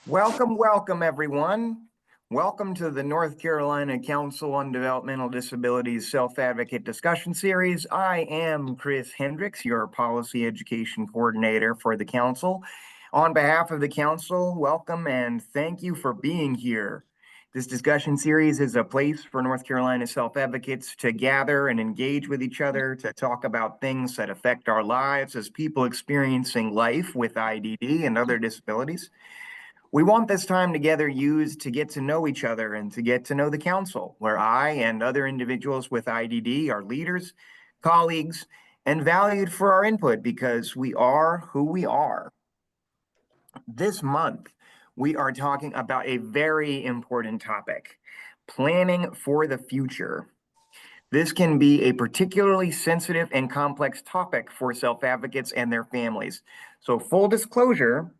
Welcome, everyone. Welcome to the North Carolina Council on Developmental Disabilities Self-Advocate Discussion Series. I am Chris Hendricks, your Policy Education Coordinator for the Council. On behalf of the Council, welcome and thank you for being here. This discussion series is a place for North Carolina self-advocates to gather and engage with each other to talk about things that affect our lives as people experiencing life with IDD and other disabilities. We want this time together used to get to know each other and to get to know the council, where I and other individuals with IDD are leaders, colleagues, and valued for our input because we are who we are. This month, we are talking about a very important topic, planning for the future. This can be a particularly sensitive and complex topic for self-advocates and their families. So full disclosure,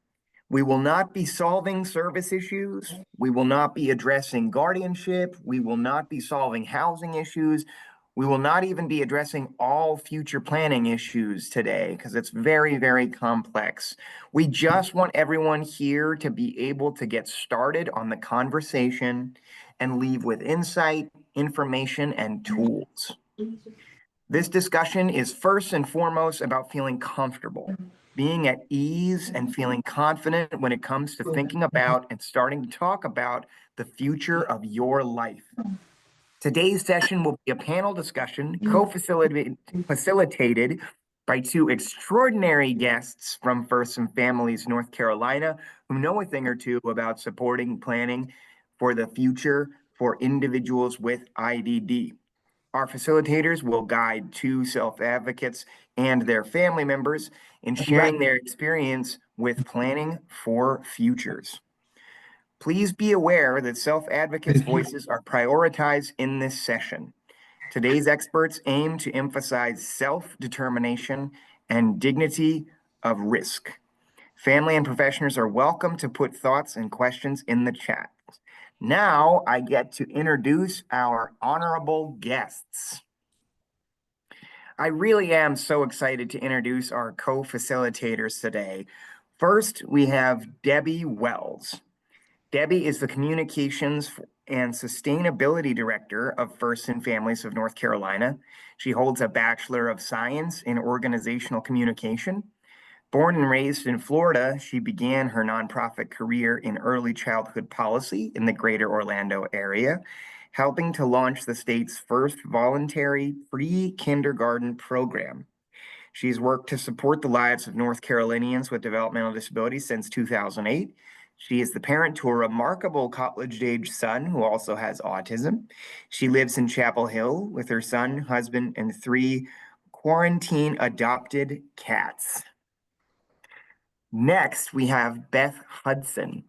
we will not be solving service issues. We will not be addressing guardianship. We will not be solving housing issues. We will not even be addressing all future planning issues today because it's very, very complex. We just want everyone here to be able to get started on the conversation and leave with insight, information, and tools. This discussion is first and foremost about feeling comfortable, being at ease and feeling confident when it comes to thinking about and starting to talk about the future of your life. Today's session will be a panel discussion co-facilitated by two extraordinary guests from First and Families North Carolina who know a thing or two about supporting planning for the future for individuals with IDD. Our facilitators will guide two self-advocates and their family members in sharing their experience with planning for futures. Please be aware that self-advocates' voices are prioritized in this session. Today's experts aim to emphasize self-determination and dignity of risk. Family and professionals are welcome to put thoughts and questions in the chat. Now I get to introduce our honorable guests. I really am so excited to introduce our co-facilitators today. First, we have Debbie Wells. Debbie is the Communications and Sustainability Director of First and Families of North Carolina. She holds a Bachelor of Science in Organizational Communication. Born and raised in Florida, she began her nonprofit career in early childhood policy in the greater Orlando area, helping to launch the state's first voluntary pre-kindergarten program. She's worked to support the lives of North Carolinians with developmental disabilities since 2008. She is the parent to a remarkable college-age son who also has autism. She lives in Chapel Hill with her son, husband, and 3 quarantine-adopted cats. Next, we have Beth Hudson.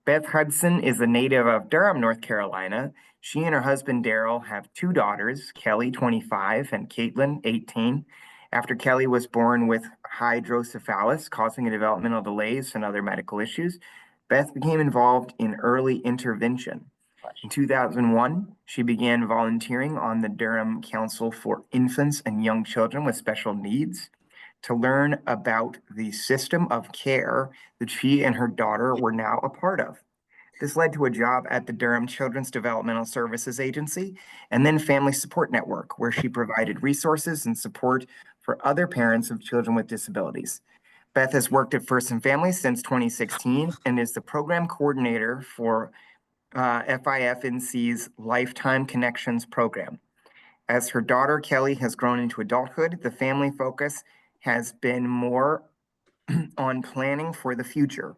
Beth Hudson is a native of Durham, North Carolina. She and her husband, Daryl, have 2 daughters, Kelly, 25, and Caitlin, 18. After Kelly was born with hydrocephalus, causing developmental delays and other medical issues, Beth became involved in early intervention. In 2001, she began volunteering on the Durham Council for Infants and Young Children with Special Needs to learn about the system of care that she and her daughter were now a part of. This led to a job at the Durham Children's Developmental Services Agency and then Family Support Network, where she provided resources and support for other parents of children with disabilities. Beth has worked at First and Families since 2016 and is the program coordinator for FIFNC's Lifetime Connections program. As her daughter Kelly has grown into adulthood, the family focus has been more on planning for the future.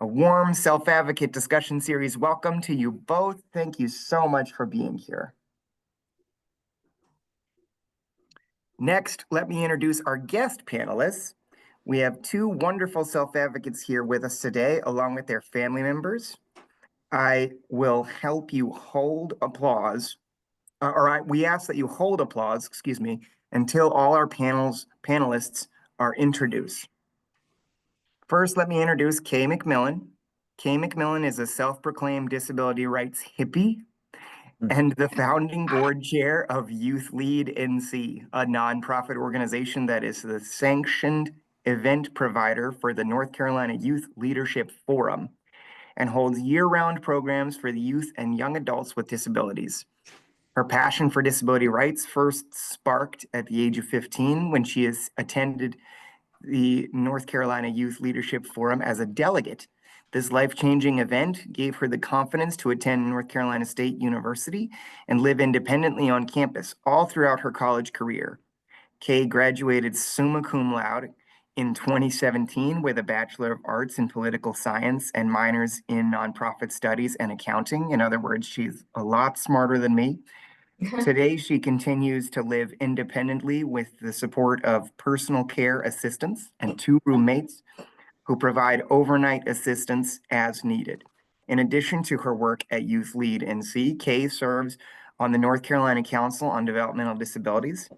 A warm self-advocate discussion series. Welcome to you both. Thank you so much for being here. Next, let me introduce our guest panelists. We have 2 wonderful self-advocates here with us today, along with their family members. I will help you hold applause, we ask that you hold applause, until all our panelists are introduced. First, let me introduce Kay McMillan. Kay McMillan is a self-proclaimed disability rights hippie and the founding board chair of Youth Lead NC, a nonprofit organization that is the sanctioned event provider for the North Carolina Youth Leadership Forum. and holds year-round programs for the youth and young adults with disabilities. Her passion for disability rights first sparked at the age of 15 when she has attended the North Carolina Youth Leadership Forum as a delegate. This life-changing event gave her the confidence to attend North Carolina State University and live independently on campus all throughout her college career. Kay graduated summa cum laude in 2017 with a Bachelor of Arts in Political Science and minors in Nonprofit Studies and Accounting. In other words, she's a lot smarter than me. Today, she continues to live independently with the support of personal care assistants and 2 roommates who provide overnight assistance as needed. In addition to her work at Youth Lead NC, Kay serves on the North Carolina Council on Developmental Disabilities,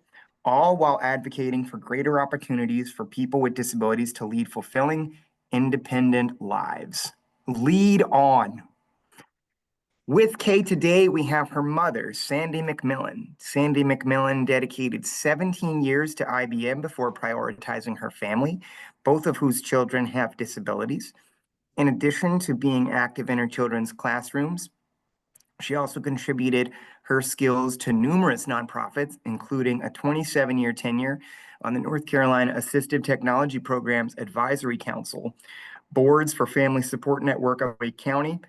all while advocating for greater opportunities for people with disabilities to lead fulfilling, independent lives. Lead on. With Kay today, we have her mother, Sandy McMillan. Sandy McMillan dedicated 17 years to IBM before prioritizing her family, both of whose children have disabilities. In addition to being active in her children's classrooms, she also contributed her skills to numerous nonprofits, including a 27-year tenure on the North Carolina Assistive Technology Programs Advisory Council, boards for Family Support Network of Wake County,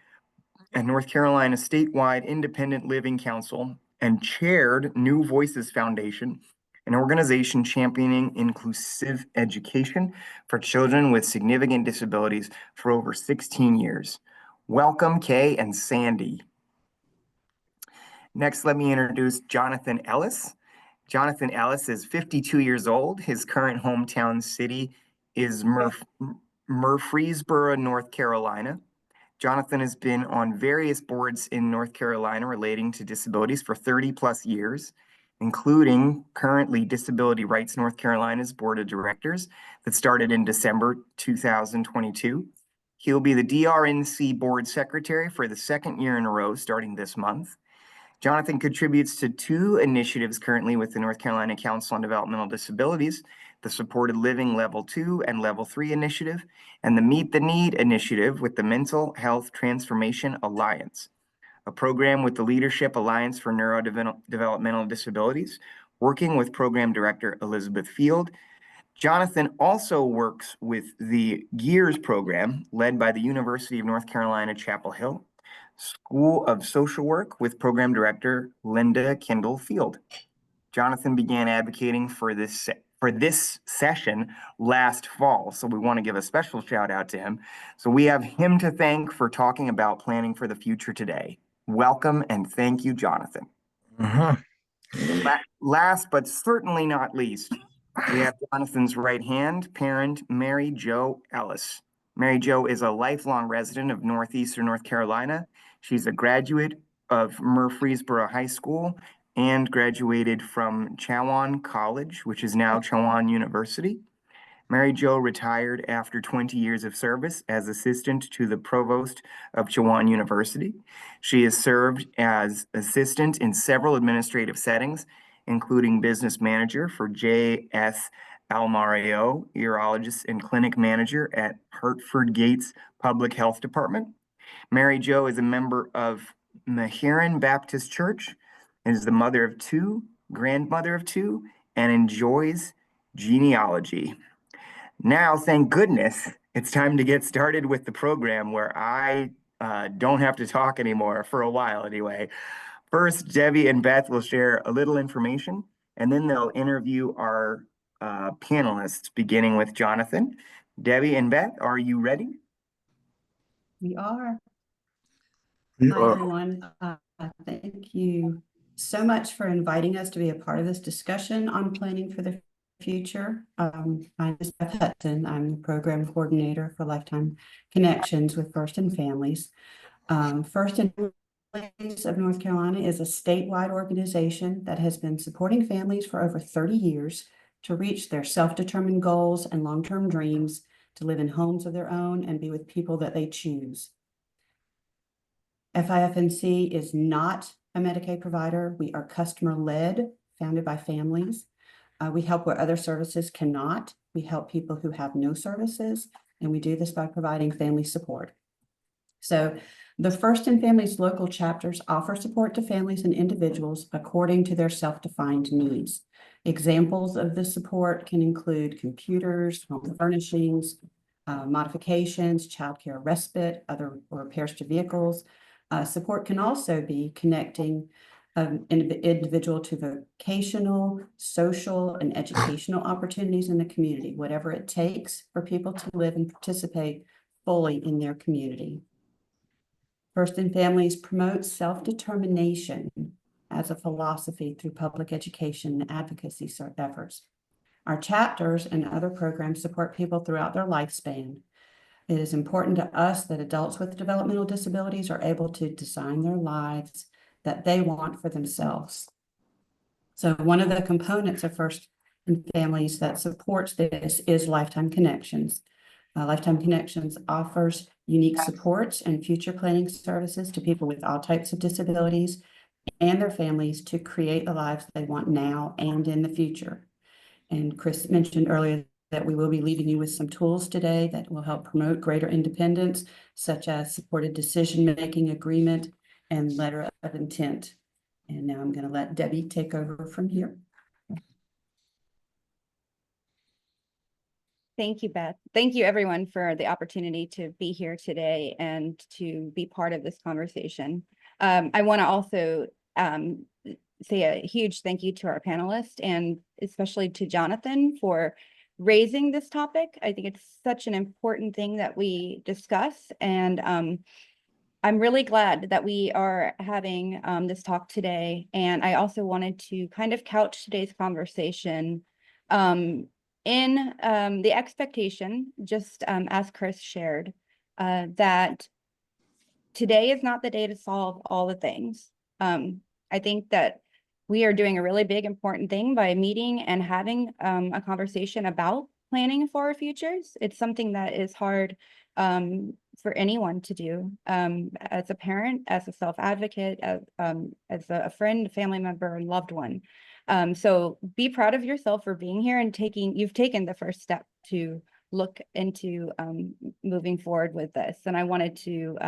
and North Carolina Statewide Independent Living Council, and chaired New Voices Foundation, an organization championing inclusive education for children with significant disabilities for over 16 years. Welcome, Kay and Sandy. Next, let me introduce Jonathan Ellis. Jonathan Ellis is 52 years old. His current hometown city is Murfreesboro, North Carolina. Jonathan has been on various boards in North Carolina relating to disabilities for 30 plus years, including currently Disability Rights North Carolina's Board of Directors that started in December 2022. He'll be the DRNC Board Secretary for the 2nd year in a row starting this month. Jonathan contributes to 2 initiatives currently with the North Carolina Council on Developmental Disabilities, the Supported Living Level 2 and Level 3 initiative, and the Meet the Need initiative with the Mental Health Transformation Alliance, a program with the Leadership Alliance for Neurodevelopmental Disabilities, working with Program Director Elizabeth Field. Jonathan also works with the GEARS program led by the University of North Carolina, Chapel Hill School of Social Work with Program Director Linda Kendall Field. Jonathan began advocating for this session last fall, so we want to give a special shout out to him. So we have him to thank for talking about planning for the future today. Welcome and thank you, Jonathan. Last but certainly not least, we have Jonathan's right hand parent, Mary Jo Ellis. Mary Jo is a lifelong resident of Northeastern North Carolina. She's a graduate of Murfreesboro High School and graduated from Chowan College, which is now Chowan University. Mary Jo retired after 20 years of service as assistant to the provost of Chowan University. She has served as assistant in several administrative settings, including business manager for J.S. Almario, urologist and clinic manager at Hartford Gates Public Health Department. Mary Jo is a member of Mahiran Baptist Church and is the mother of 2, grandmother of 2, and enjoys genealogy. Now, thank goodness, it's time to get started with the program where I don't have to talk anymore for a while anyway. First, Debbie and Beth will share a little information, and then they'll interview our panelists, beginning with Jonathan. Debbie and Beth, are you ready? We are. Hi, everyone. Thank you so much for inviting us to be a part of this discussion on planning for the future. My name is Beth Hudson. I'm the program coordinator for Lifetime Connections with First and Families. First and Families of North Carolina is a statewide organization that has been supporting families for over 30 years to reach their self-determined goals and long-term dreams, to live in homes of their own and be with people that they choose. FIFNC is not a Medicaid provider. We are customer-led, founded by families. We help where other services cannot. We help people who have no services, and we do this by providing family support. So the First in Families local chapters offer support to families and individuals according to their self-defined needs. Examples of this support can include computers, home furnishings, modifications, childcare respite, other repairs to vehicles. Support can also be connecting an individual to vocational, social, and educational opportunities in the community, whatever it takes for people to live and participate fully in their community. First in Families promotes self-determination as a philosophy through public education and advocacy efforts. Our chapters and other programs support people throughout their lifespan. It is important to us that adults with developmental disabilities are able to design their lives that they want for themselves. So one of the components of First in Families that supports this is Lifetime Connections. Lifetime Connections offers unique supports and future planning services to people with all types of disabilities and their families to create the lives they want now and in the future. And Chris mentioned earlier that we will be leaving you with some tools today that will help promote greater independence, such as supported decision-making agreement and letter of intent. And now I'm going to let Debbie take over from here. Thank you, Beth. Thank you, everyone, for the opportunity to be here today and to be part of this conversation. I want to also say a huge thank you to our panelists and especially to Jonathan for raising this topic. I think it's such an important thing that we discuss, and I'm really glad that we are having this talk today. And I also wanted to kind of couch today's conversation in the expectation, just as Chris shared, that today is not the day to solve all the things. I think that we are doing a really big, important thing by meeting and having a conversation about planning for our futures. It's something that is hard for anyone to do, as a parent, as a self-advocate, as a friend, family member, and loved one. So be proud of yourself for being here and you've taken the first step to look into moving forward with this. And I wanted to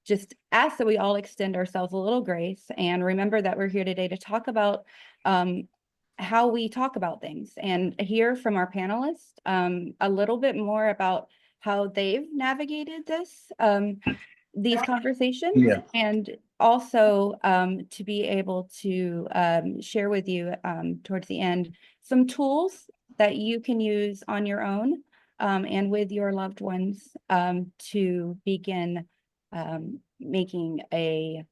just ask that we all extend ourselves a little grace and remember that we're here today to talk about how we talk about things and hear from our panelists a little bit more about how they've navigated these conversations, Yeah. and also to be able to share with you towards the end some tools that you can use on your own and with your loved ones to begin making a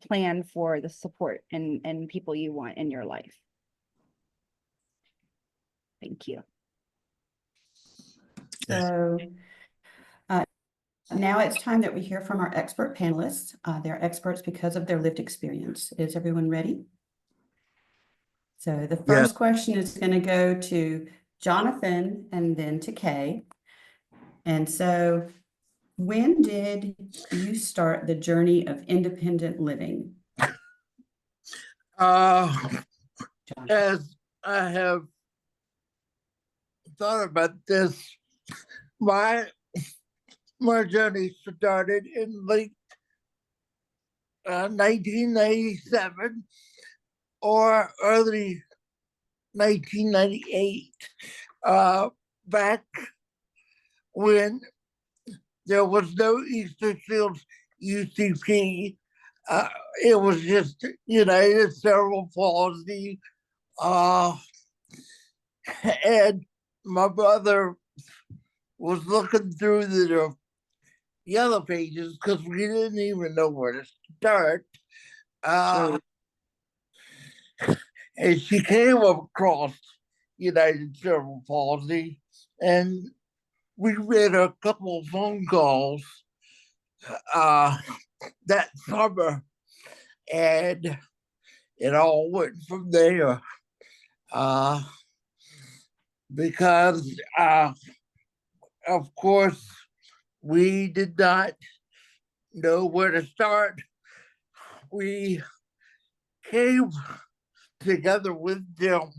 plan for the support and people you want in your life. Thank you. So now it's time that we hear from our expert panelists. They're experts because of their lived experience. Is everyone ready? So the first question is going to go to Jonathan and then to Kay. And so when did you start the journey of independent living? As I have thought about this, my journey started in late 1997 or early 1998, back when there was no Eastern Fields UCP. It was just United Cerebral Palsy. And my brother was looking through the yellow pages because we didn't even know where to start. And she came across United Cerebral Palsy, and we made a couple of phone calls that summer, and it all went from there. Because, of course, we did not know where to start. We came together with them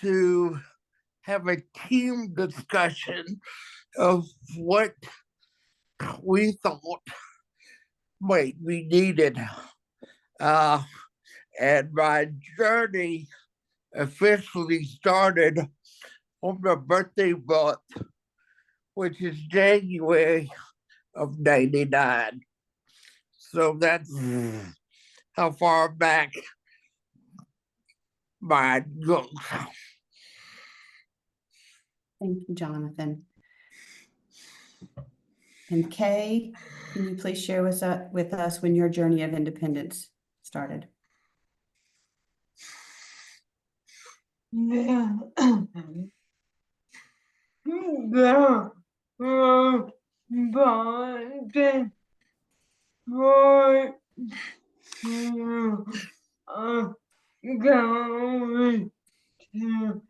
to have a team discussion of what we thought we needed. Uh, and my journey officially started on my birthday month, which is January of '99. So that's how far back my goes. Thank you, Jonathan. And Kay, can you please share with us when your journey of independence started? Yeah. Going to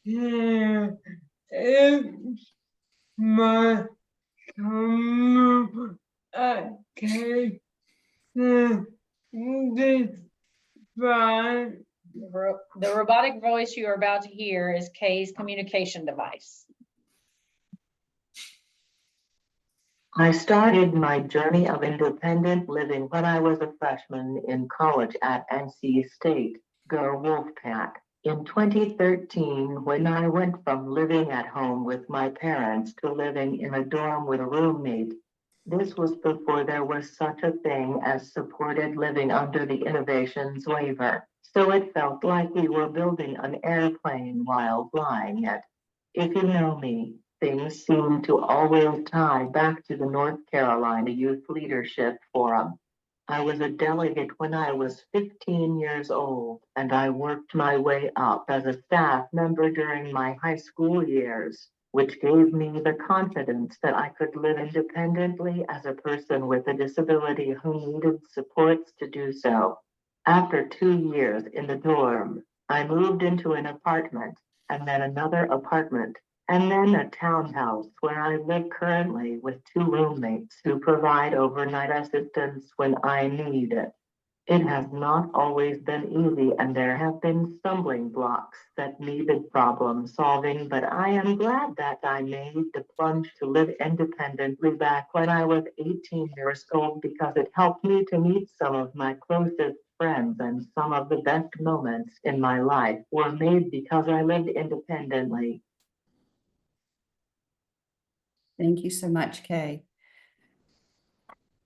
hear if my okay this right. The robotic voice you are about to hear is Kay's communication device. I started my journey of independent living when I was a freshman in college at NC State. Go Wolfpack. In 2013, when I went from living at home with my parents to living in a dorm with a roommate, this was before there was such a thing as supported living under the Innovations waiver. So it felt like we were building an airplane while flying it. If you know me, things seem to always tie back to the North Carolina Youth Leadership Forum. I was a delegate when I was 15 years old, and I worked my way up as a staff member during my high school years, which gave me the confidence that I could live independently as a person with a disability who needed supports to do so. After 2 years in the dorm, I moved into an apartment and then another apartment, and then a townhouse where I live currently with 2 roommates who provide overnight assistance when I need it. It has not always been easy, and there have been stumbling blocks that needed problem solving, but I am glad that I made the plunge to live independently back when I was 18 years old, because it helped me to meet some of my closest friends, and some of the best moments in my life were made because I lived independently. Thank you so much, Kay.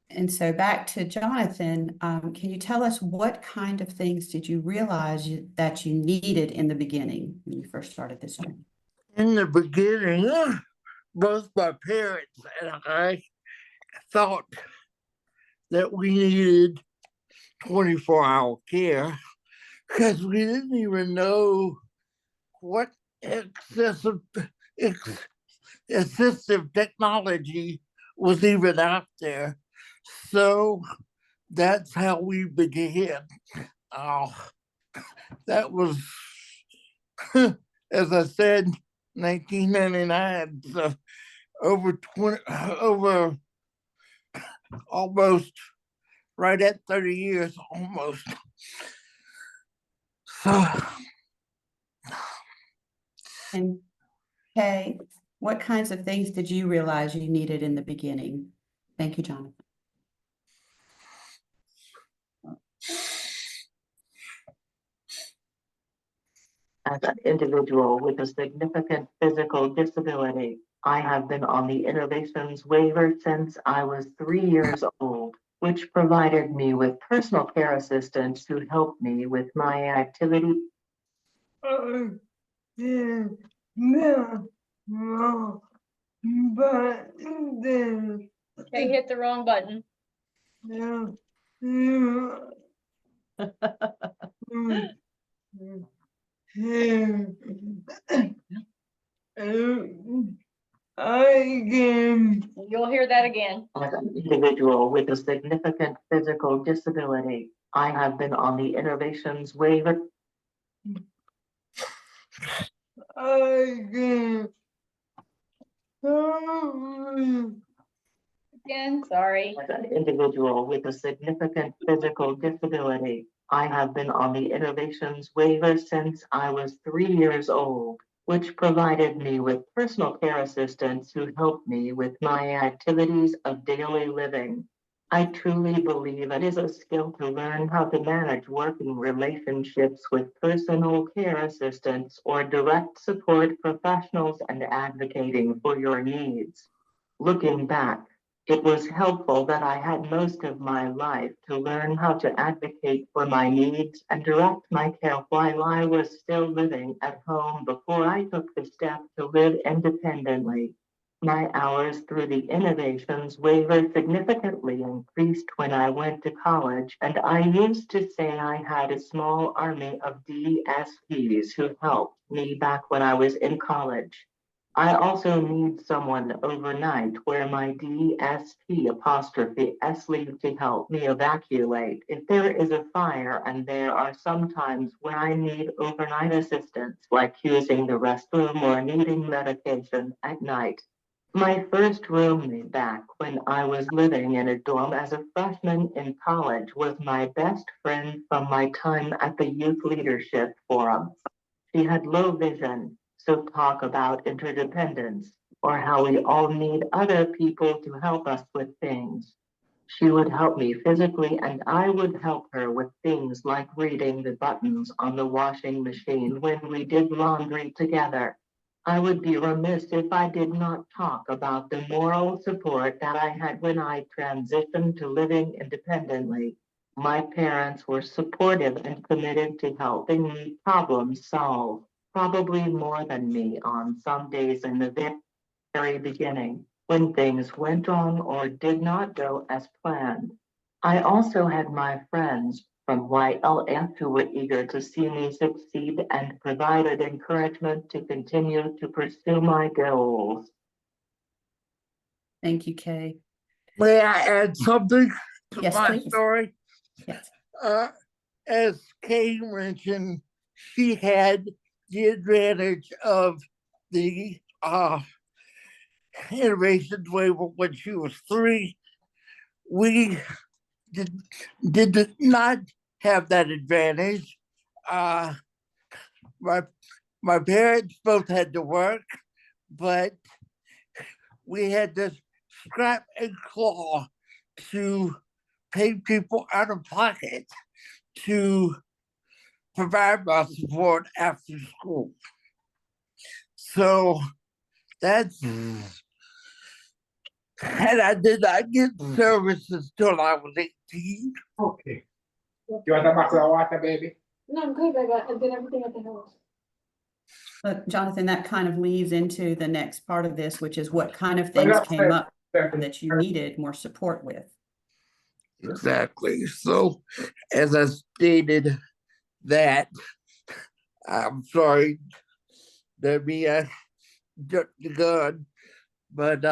And so back to Jonathan, can you tell us what kind of things did you realize that you needed in the beginning when you first started this journey? In the beginning, both my parents and I thought that we needed 24-hour care because we didn't even know what assistive technology was even out there. So that's how we began. That was, as I said, 1999. So over almost right at 30 years, almost. So, And Kay, what kinds of things did you realize you needed in the beginning? Thank you, Jonathan. As an individual with a significant physical disability, I have been on the Innovations waiver since I was 3 years old, which provided me with personal care assistants who helped me with my activity. Yeah, no, no, but then, Kay hit the wrong button. no, no. I can. You'll hear that again. As an individual with a significant physical disability, I have been on the Innovations waiver. I can. Again, sorry. As an individual with a significant physical disability, I have been on the Innovations waiver since I was 3 years old, which provided me with personal care assistants who helped me with my activities of daily living. I truly believe it is a skill to learn how to manage working relationships with personal care assistants or direct support professionals and advocating for your needs. Looking back, it was helpful that I had most of my life to learn how to advocate for my needs and direct my care while I was still living at home before I took the step to live independently. My hours through the innovations waiver significantly increased when I went to college, and I used to say I had a small army of DSPs who helped me back when I was in college. I also need someone overnight where my DSP apostrophe S leave to help me evacuate if there is a fire, and there are some times when I need overnight assistance, like using the restroom or needing medication at night. My first roommate back when I was living in a dorm as a freshman in college was my best friend from my time at the Youth Leadership Forum. She had low vision, so talk about interdependence or how we all need other people to help us with things. She would help me physically, and I would help her with things like reading the buttons on the washing machine when we did laundry together. I would be remiss if I did not talk about the moral support that I had when I transitioned to living independently. My parents were supportive and committed to helping me problem solve, probably more than me on some days in the very beginning when things went wrong or did not go as planned. I also had my friends from YLF who were eager to see me succeed and provided encouragement to continue to pursue my goals. Thank you, Kay. May I add something to Yes, my please. story? Yes. As Kay mentioned, she had the advantage of the innovations waiver when she was 3. We did not have that advantage. My my parents both had to work, but we had to scrap and claw to pay people out of pocket to provide my support after school. So that's, and I did not get services till I was 18. Okay. You want a bottle of water, baby? No, I'm good. I did everything at the house. But Jonathan, that kind of leads into the next part of this, which is what kind of things came up that you needed more support with. Exactly. So, as I stated, that I'm sorry that me I jumped the gun, but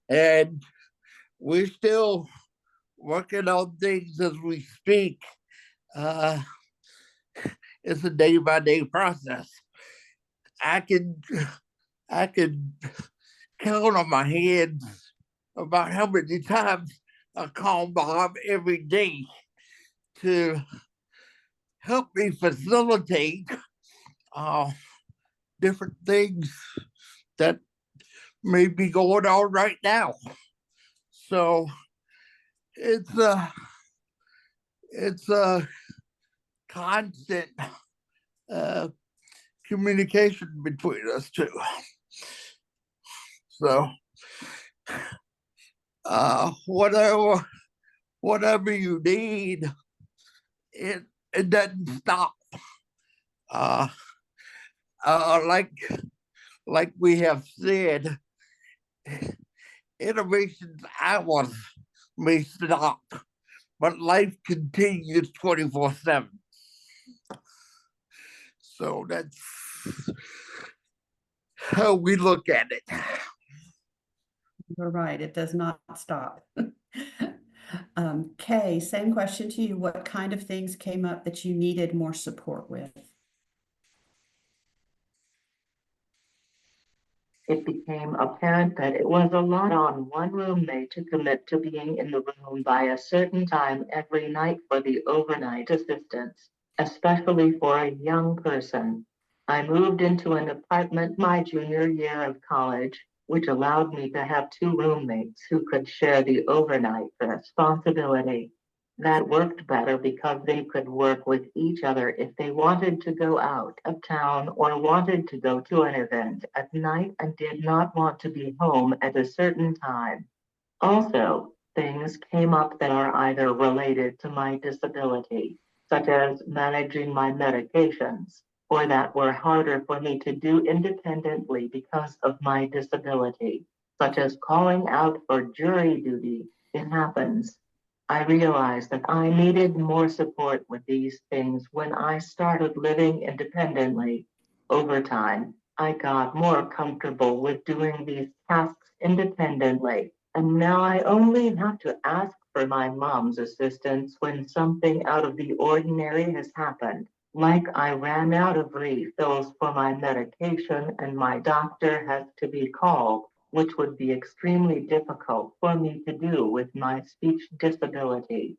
and we're still working on things as we speak. It's a day-by-day process. I can count on my hands about how many times I call Bob every day to help me facilitate different things that may be going on right now. So it's a constant communication between us two. So whatever you need, it doesn't stop. Like we have said, innovations hours may stop, but life continues 24/7. So that's how we look at it. You're right, it does not stop. Kay, same question to you. What kind of things came up that you needed more support with? It became apparent that it was a lot on one roommate to commit to being in the room by a certain time every night for the overnight assistance, especially for a young person. I moved into an apartment my junior year of college, which allowed me to have two roommates who could share the overnight responsibility. That worked better because they could work with each other if they wanted to go out of town or wanted to go to an event at night and did not want to be home at a certain time. Also, things came up that are either related to my disability, such as managing my medications, or that were harder for me to do independently because of my disability, such as calling out for jury duty. It happens. I realized that I needed more support with these things when I started living independently. Over time, I got more comfortable with doing these tasks independently, and now I only have to ask for my mom's assistance when something out of the ordinary has happened. Like I ran out of refills for my medication and my doctor has to be called, which would be extremely difficult for me to do with my speech disability.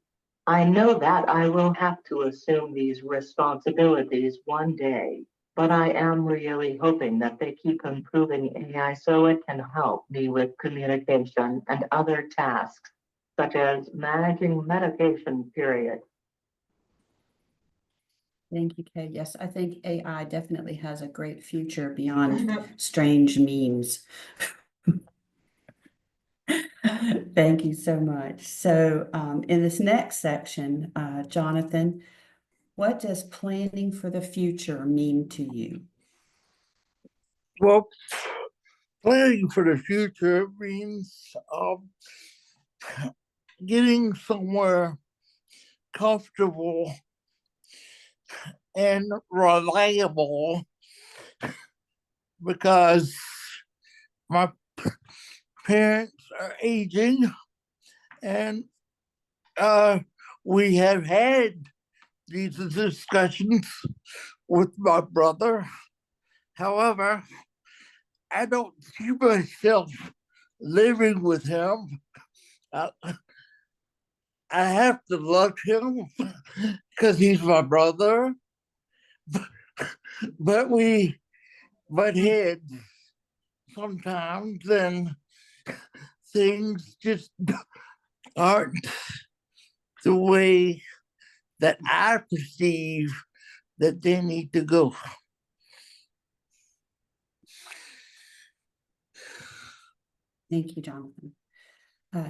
I know that I will have to assume these responsibilities one day, but I am really hoping that they keep improving AI so it can help me with communication and other tasks, such as managing medication period. Thank you, Kay. Yes, I think AI definitely has a great future beyond strange memes. Thank you so much. So in this next section, Jonathan, what does planning for the future mean to you? Well, planning for the future means getting somewhere comfortable and reliable because my parents are aging and we have had these discussions with my brother. However, I don't see myself living with him. I have to love him because he's my brother, but we butt heads sometimes, and things just aren't the way that I perceive that they need to go. Thank you, Jonathan.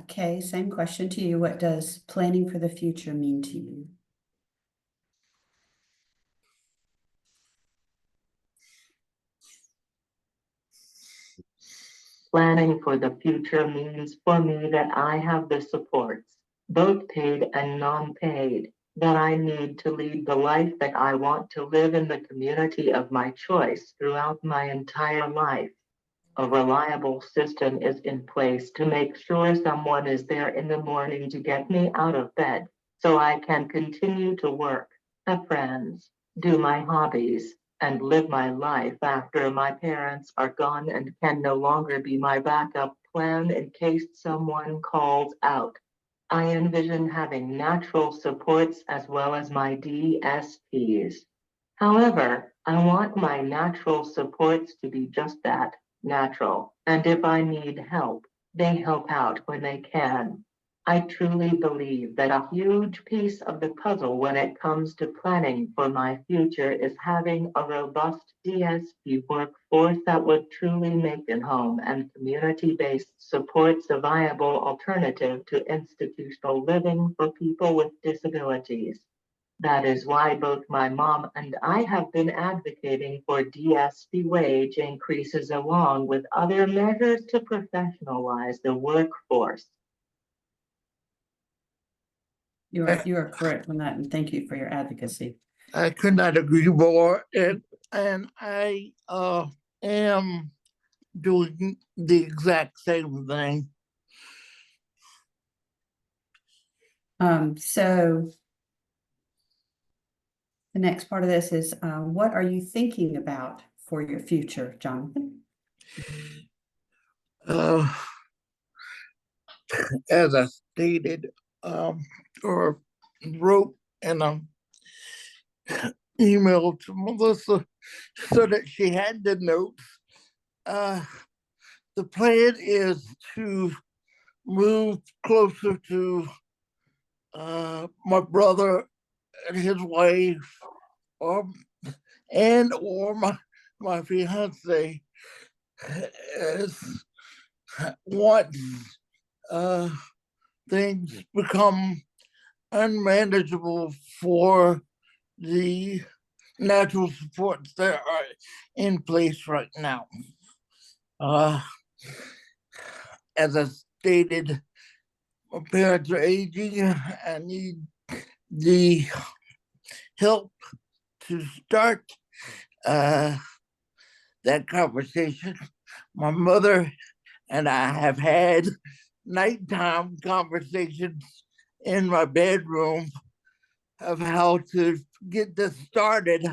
Kay, same question to you. What does planning for the future mean to you? Planning for the future means for me that I have the supports, both paid and non-paid, that I need to lead the life that I want to live in the community of my choice throughout my entire life. A reliable system is in place to make sure someone is there in the morning to get me out of bed so I can continue to work, have friends, do my hobbies, and live my life after my parents are gone and can no longer be my backup plan in case someone calls out. I envision having natural supports as well as my DSPs. However, I want my natural supports to be just that, natural. And if I need help, they help out when they can. I truly believe that a huge piece of the puzzle when it comes to planning for my future is having a robust DSP workforce that would truly make in-home and community-based supports a viable alternative to institutional living for people with disabilities. That is why both my mom and I have been advocating for DSP wage increases along with other measures to professionalize the workforce. You are correct on that, and thank you for your advocacy. I could not agree more, and I am doing the exact same thing. So the next part of this is what are you thinking about for your future, Jonathan? As I stated, or wrote in an email to Melissa so that she had the notes. the plan is to move closer to my brother and his wife, or my fiance, as once things become unmanageable for the natural supports that are in place right now. As I stated, my parents are aging. I need the help to start that conversation. My mother and I have had nighttime conversations in my bedroom of how to get this started,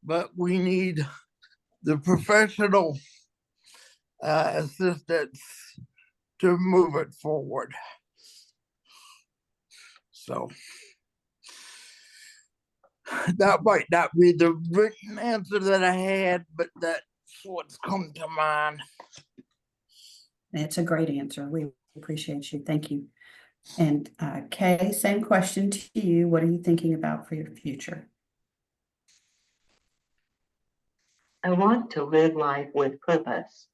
but we need the professional assistance to move it forward. So that might not be the written answer that I had, but that's what's come to mind. It's a great answer. We appreciate you. Thank you. And Kay, same question to you. What are you thinking about for your future? I want to live life with purpose.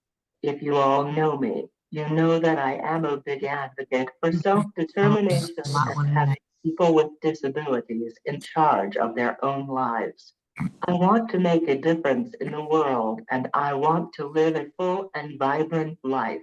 If you all know me, you know that I am a big advocate for self-determination and having people with disabilities in charge of their own lives. I want to make a difference in the world, and I want to live a full and vibrant life.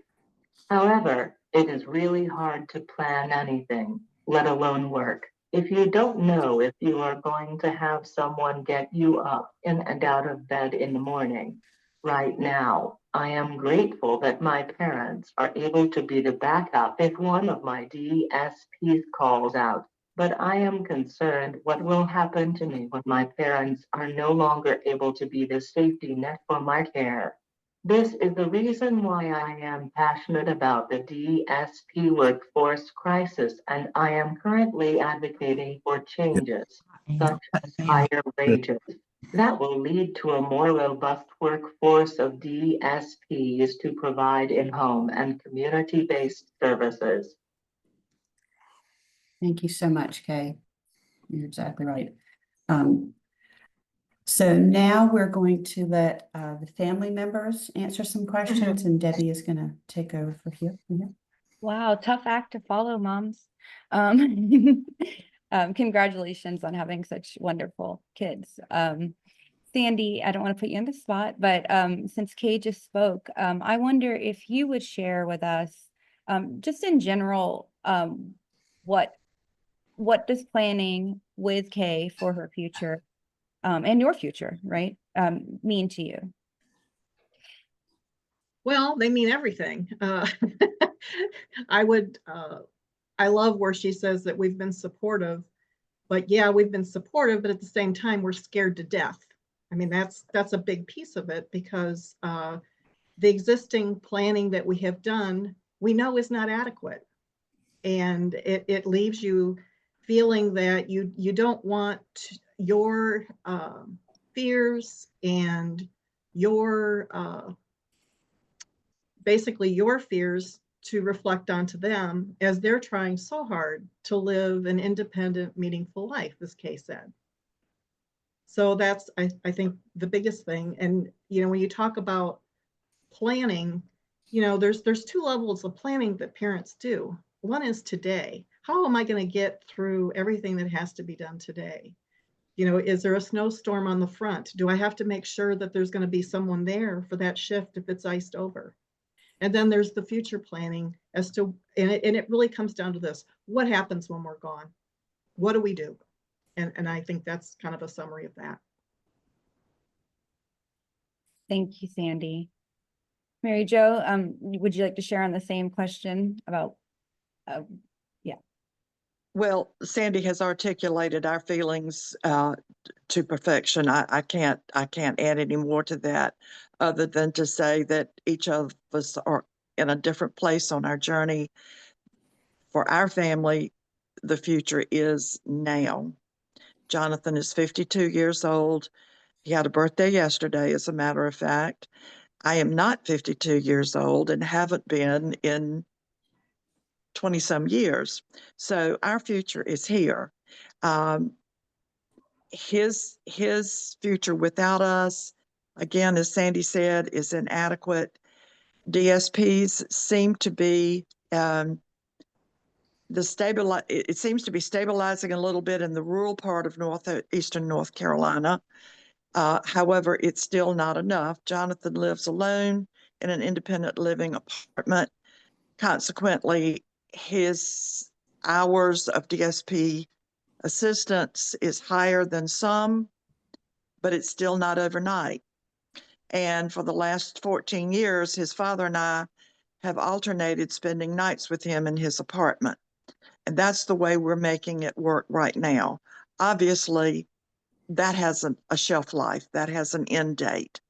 However, it is really hard to plan anything, let alone work, if you don't know if you are going to have someone get you up in and out of bed in the morning. Right now, I am grateful that my parents are able to be the backup if one of my DSPs calls out. But I am concerned what will happen to me when my parents are no longer able to be the safety net for my care. This is the reason why I am passionate about the DSP workforce crisis, and I am currently advocating for changes, such as higher wages, that will lead to a more robust workforce of DSPs to provide in-home and community-based services. Thank you so much, Kay. You're exactly right. So now we're going to let the family members answer some questions, and Debbie is going to take over for here. Wow, tough act to follow, moms. Congratulations on having such wonderful kids. Sandy, I don't want to put you on the spot, but since Kay just spoke, I wonder if you would share with us, just in general, what does planning with Kay for her future and your future, right, mean to you? Well, they mean everything. I love where she says that we've been supportive, but yeah, we've been supportive, but at the same time, we're scared to death. I mean, that's a big piece of it, because the existing planning that we have done, we know is not adequate. And it leaves you feeling that you don't want your fears and your basically your fears to reflect onto them as they're trying so hard to live an independent, meaningful life, as Kay said. So that's, I think, the biggest thing. And, when you talk about planning, there's two levels of planning that parents do. One is today. How am I going to get through everything that has to be done today? Is there a snowstorm on the front? Do I have to make sure that there's going to be someone there for that shift if it's iced over? And then there's the future planning as to, and it really comes down to this: what happens when we're gone? What do we do? And I think that's kind of a summary of that. Thank you, Sandy. Mary Jo, would you like to share on the same question about, yeah. Well, Sandy has articulated our feelings to perfection. I can't add any more to that, other than to say that each of us are in a different place on our journey. For our family, the future is now. Jonathan is 52 years old. He had a birthday yesterday, as a matter of fact. I am not 52 years old and haven't been in 20 some years. So our future is here. His future without us, again, as Sandy said, is inadequate. DSPs seem to be it seems to be stabilizing a little bit in the rural part of northeastern North Carolina. However, it's still not enough. Jonathan lives alone in an independent living apartment. Consequently, his hours of DSP assistance is higher than some, but it's still not overnight. And for the last 14 years, his father and I have alternated spending nights with him in his apartment. And that's the way we're making it work right now. Obviously, that has a shelf life, that has an end date.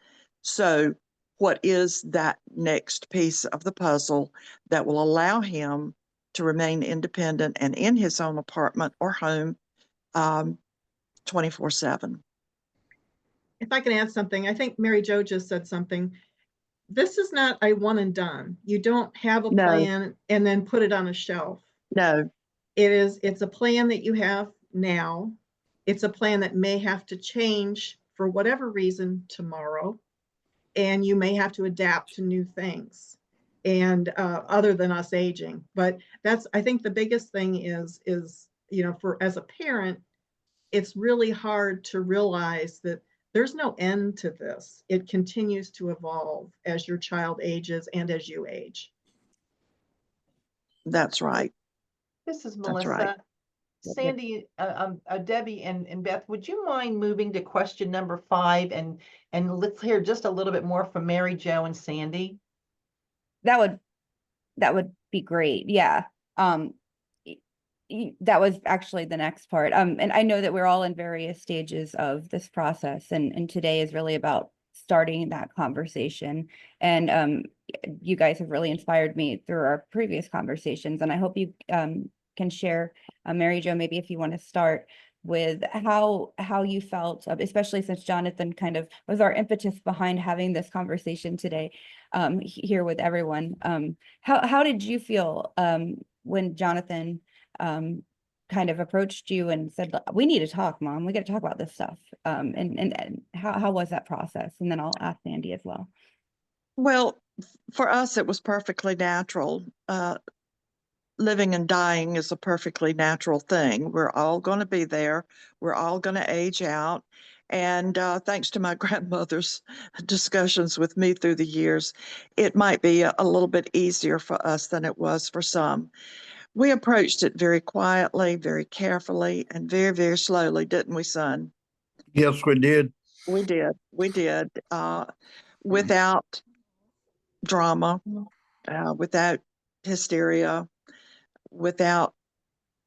So what is that next piece of the puzzle that will allow him to remain independent and in his own apartment or home 24/7? If I can add something, I think Mary Jo just said something. This is not a one and done. You don't have a No. plan and then put it on a shelf. No. It's a plan that you have now. It's a plan that may have to change for whatever reason tomorrow. And you may have to adapt to new things and other than us aging. But I think the biggest thing is, for as a parent, it's really hard to realize that there's no end to this. It continues to evolve as your child ages and as you age. That's right. This is That's Melissa. right. Sandy, Debbie and Beth, would you mind moving to question number 5 and let's hear just a little bit more from Mary Jo and Sandy? That would be great. Yeah. That was actually the next part. And I know that we're all in various stages of this process, and today is really about starting that conversation. And you guys have really inspired me through our previous conversations, and I hope you can share, Mary Jo, maybe if you want to start with how you felt, especially since Jonathan kind of was our impetus behind having this conversation today here with everyone. How did you feel when Jonathan kind of approached you and said, "We need to talk, Mom. We got to talk about this stuff." And how was that process? And then I'll ask Sandy as well. Well, for us, it was perfectly natural. Living and dying is a perfectly natural thing. We're all going to be there. We're all going to age out. And thanks to my grandmother's discussions with me through the years, it might be a little bit easier for us than it was for some. We approached it very quietly, very carefully, and very, very slowly, didn't we, son? Yes, we did. We did. We did. Without drama, without hysteria, without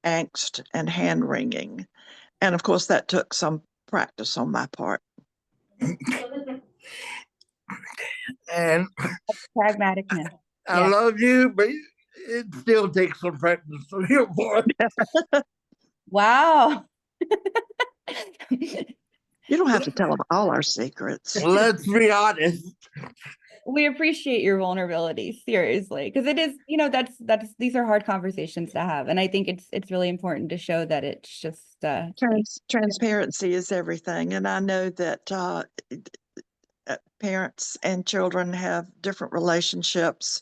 angst and hand-wringing. And of course, that took some practice on my part. And Pragmaticness. I Yeah. love you, but it still takes some practice on your part. Wow. You don't have to tell them all our secrets. Let's be honest. We appreciate your vulnerability, seriously, because it is, these are hard conversations to have, and I think it's really important to show that it's just Transparency is everything, and I know that parents and children have different relationships.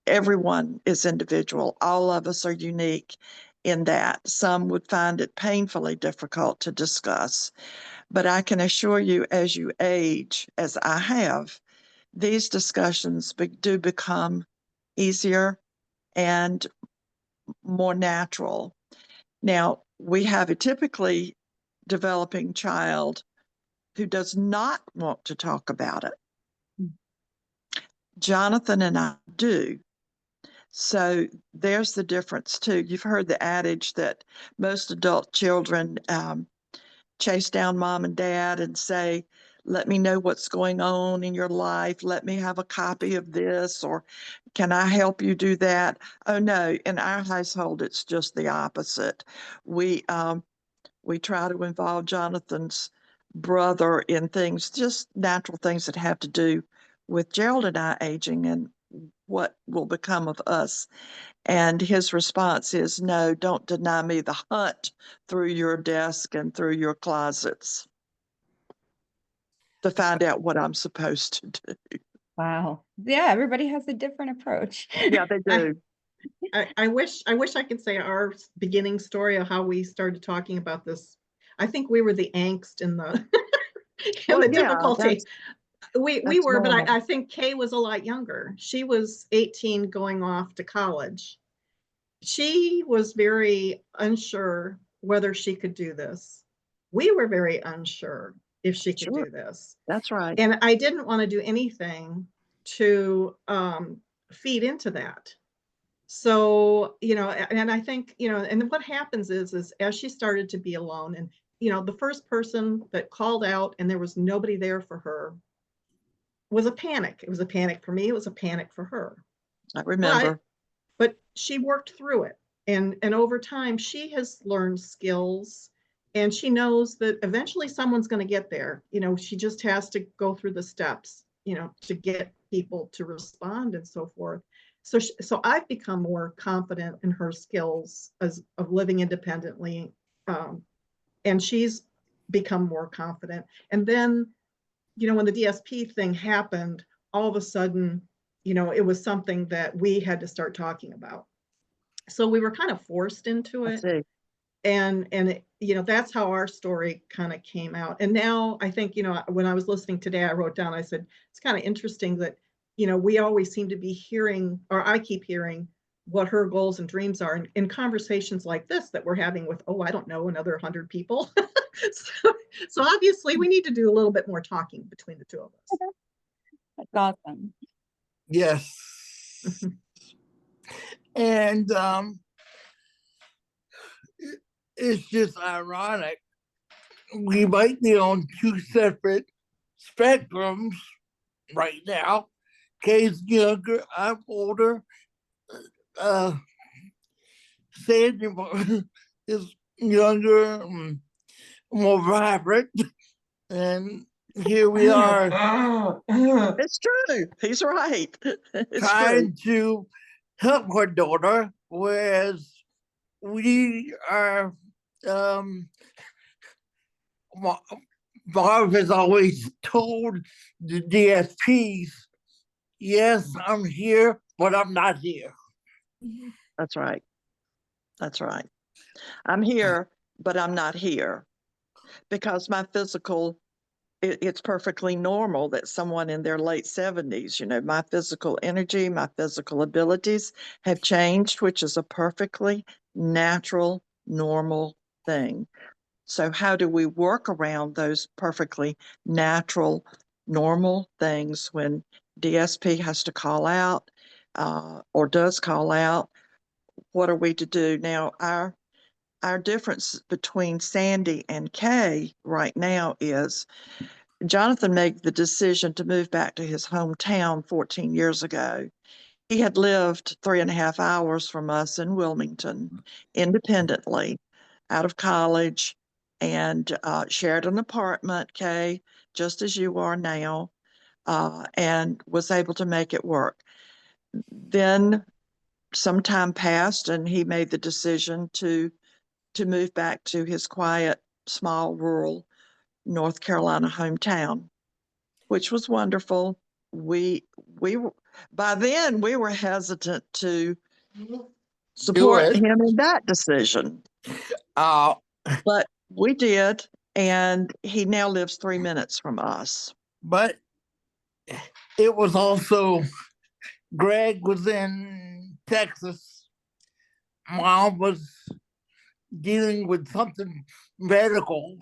Everyone is individual. All of us are unique in that. Some would find it painfully difficult to discuss, but I can assure you, as you age, as I have, these discussions do become easier and more natural. Now, we have a typically developing child who does not want to talk about it. Jonathan and I do. So there's the difference too. You've heard the adage that most adult children chase down mom and dad and say, "Let me know what's going on in your life. Let me have a copy of this," or "Can I help you do that?" Oh no, in our household, it's just the opposite. We try to involve Jonathan's brother in things, just natural things that have to do with Gerald and I aging and what will become of us. And his response is, no, don't deny me the hunt through your desk and through your closets to find out what I'm supposed to do. Wow. Yeah, everybody has a different approach. Yeah, they do. I wish I could say our beginning story of how we started talking about this. I think we were the angst and the Well, the yeah, difficulty. We that's were, but normal. I think Kay was a lot younger. She was 18 going off to college. She was very unsure whether she could do this. We were very unsure if she could Sure. do this. That's right. And I didn't want to do anything to feed into that. So, and I think, and what happens is as she started to be alone and, the first person that called out and there was nobody there for her was a panic. It was a panic for me. It was a panic for her. I remember. But she worked through it. And over time, she has learned skills and she knows that eventually someone's going to get there. She just has to go through the steps, to get people to respond and so forth. So I've become more confident in her skills of living independently. And she's become more confident. And then, when the DSP thing happened, all of a sudden, it was something that we had to start talking about. So we were kind of forced into I it. see. And that's how our story kind of came out. And now I think, when I was listening today, I wrote down, I said, it's kind of interesting that, we always seem to be hearing, or I keep hearing what her goals and dreams are in conversations like this that we're having with, I don't know, another 100 people. So obviously we need to do a little bit more talking between the two of us. That's awesome. Yes. And it's just ironic. We might be on two separate spectrums right now. Kay's younger, I'm older. Sandy is younger, more vibrant, and here we are. It's true. He's right. It's trying true. to help her daughter, whereas we are. Barb has always told the DSPs, yes, I'm here, but I'm not here. That's right. That's right. I'm here, but I'm not here because my physical, it's perfectly normal that someone in their late 70s, my physical energy, my physical abilities have changed, which is a perfectly natural, normal thing. So how do we work around those perfectly natural, normal things when DSP has to call out or does call out? What are we to do? Now, our difference between Sandy and Kay right now is Jonathan made the decision to move back to his hometown 14 years ago. He had lived 3.5 hours from us in Wilmington independently out of college and shared an apartment, Kay, just as you are now, and was able to make it work. Then some time passed and he made the decision to move back to his quiet, small, rural North Carolina hometown, which was wonderful. We were, by then we were hesitant to support him in that decision. But we did, and he now lives 3 minutes from us. But it was also, Greg was in Texas. Mom was dealing with something medical.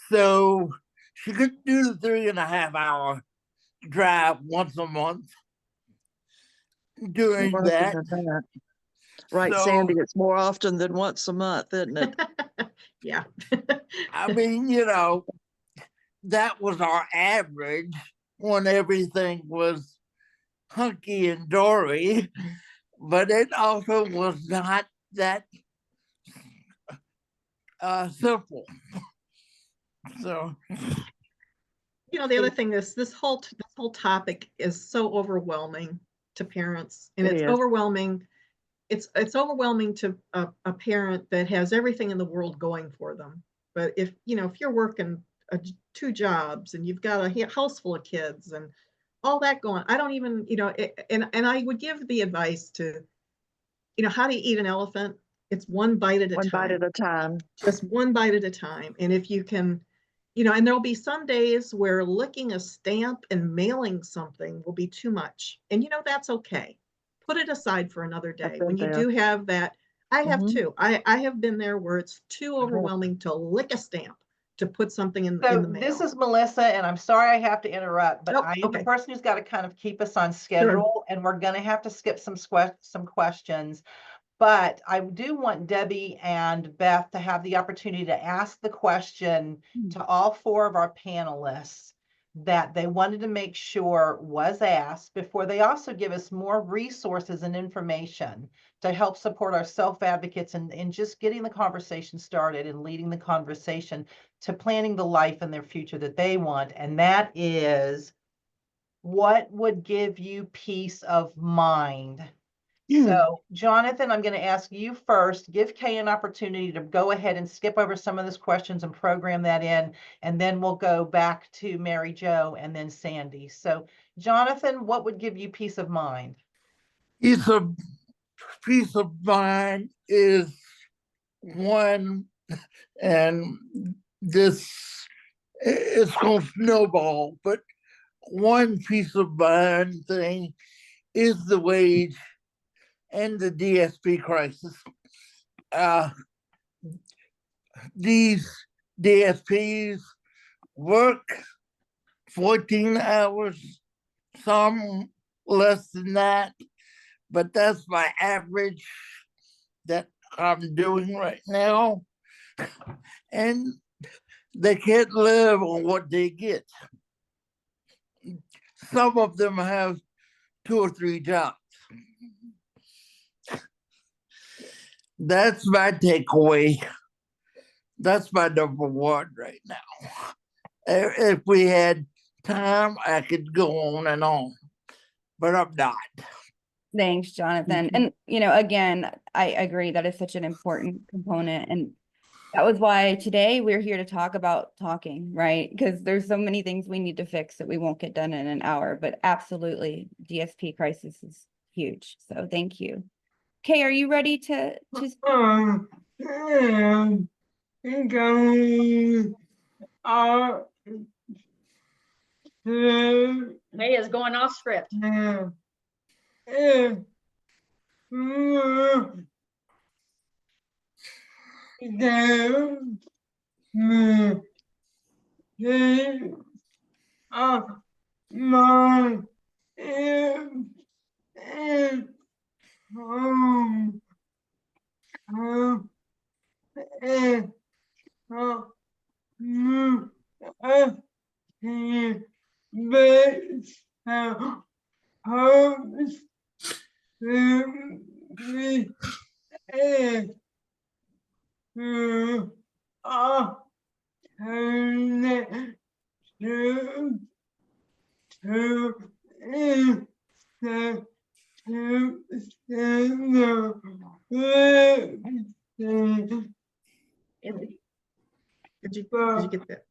So she couldn't do the 3.5 hour drive once a month during More that. often than that. Right, So, Sandy, it's more often than once a month, isn't it? Yeah. I mean, that was our average when everything was hunky and dory, but it also was not that simple. So You know, the other thing, this whole topic is so overwhelming to parents, and It it's is. overwhelming. It's overwhelming to a parent that has everything in the world going for them. But if you're working 2 jobs and you've got a house full of kids and all that going, I don't even, and I would give the advice to, how do you eat an elephant? It's one bite at a One bite time. at a time. Just one bite at a time. And if you can, and there'll be some days where licking a stamp and mailing something will be too much. And that's okay. Put it aside for another day. been When you there. do have that, I have Mhm. too. I have been there where it's too have. overwhelming to lick a stamp to put something in So the mail. this is Melissa, and I'm sorry I have to interrupt, but Nope, I am the okay. person who's got to kind of keep us on schedule, and we're going to have to skip some questions. But I do want Debbie and Beth to have the opportunity to ask the question to all 4 of our panelists that they wanted to make sure was asked before they also give us more resources and information to help support our self-advocates and just getting the conversation started and leading the conversation to planning the life and their future that they want. And that is, what would give you peace of mind? So, Jonathan, I'm going to ask you first. Give Kay an opportunity to go ahead and skip over some of those questions and program that in, and then we'll go back to Mary Jo and then Sandy. So, Jonathan, what would give you peace of mind? Peace of mind is one, and this it's going to snowball, but one piece of mind thing is the wage and the DSP crisis. These DSPs work 14 hours, some less than that, but that's my average that I'm doing right now. And they can't live on what they get. Some of them have 2 or 3 jobs. That's my takeaway. That's my number one right now. If we had time, I could go on and on, but I'm not. Thanks, Jonathan. And, again, I agree that is such an important component. And that was why today we're here to talk about talking, right? Because there's so many things we need to fix that we won't get done in an hour, but absolutely DSP crisis is huge. So thank you. Kay, are you ready to May is going off script. Did you get that?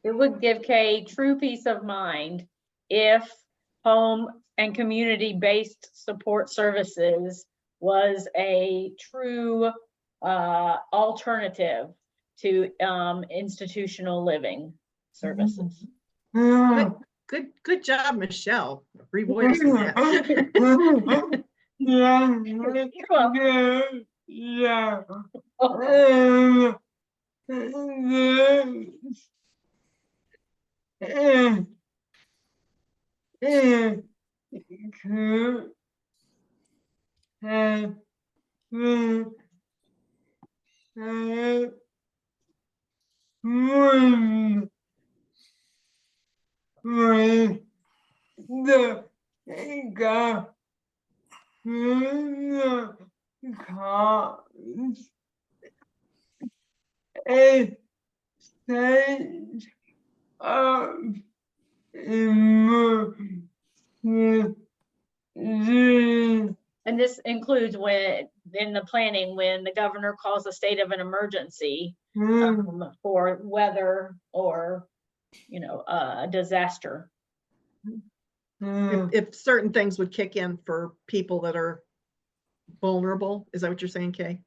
It would give Kay true peace of mind if home and community-based support services was a true alternative to institutional living services. Good job, Michelle, revoicing that. cause a state of emergency. And this includes when, in the planning, when the governor calls a state of an emergency for weather or, a disaster. If certain things would kick in for people that are vulnerable, is that what you're saying, Kay?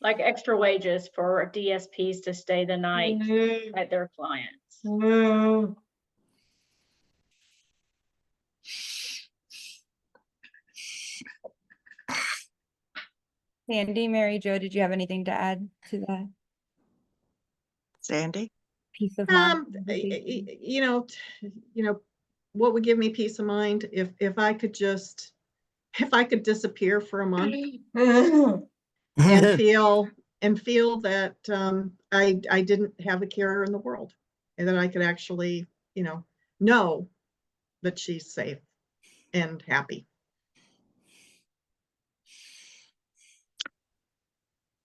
Like extra wages for DSPs to stay the night at their clients. Sandy, Mary Jo, did you have anything to add to that? Sandy? Peace of mind. You know, what would give me peace of mind if I could disappear for a month and feel that I didn't have a care in the world, and that I could actually, know that she's safe and happy.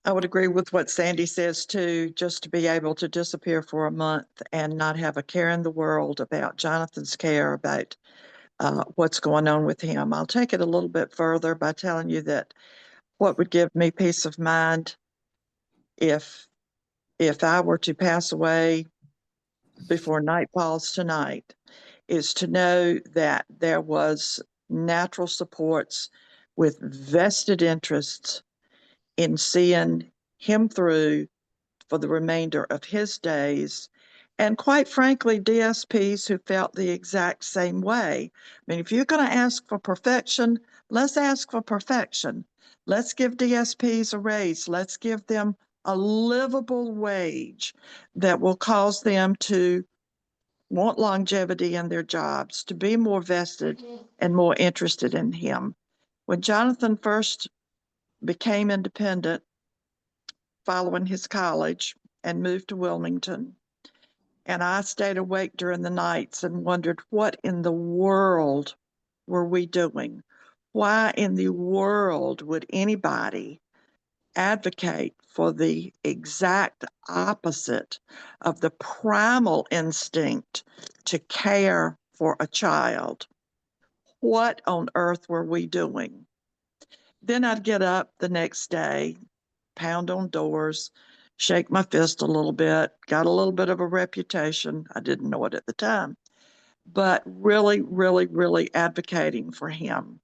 I would agree with what Sandy says too, just to be able to disappear for a month and not have a care in the world about Jonathan's care, about what's going on with him. I'll take it a little bit further by telling you that what would give me peace of mind if I were to pass away before night falls tonight is to know that there was natural supports with vested interests in seeing him through for the remainder of his days. And quite frankly, DSPs who felt the exact same way. I mean, if you're going to ask for perfection, let's ask for perfection. Let's give DSPs a raise. Let's give them a livable wage that will cause them to want longevity in their jobs, to be more vested and more interested in him. When Jonathan first became independent following his college and moved to Wilmington, and I stayed awake during the nights and wondered, what in the world were we doing? Why in the world would anybody advocate for the exact opposite of the primal instinct to care for a child? What on earth were we doing? Then I'd get up the next day, pound on doors, shake my fist a little bit, got a little bit of a reputation. I didn't know it at the time, but really, really, really advocating for him.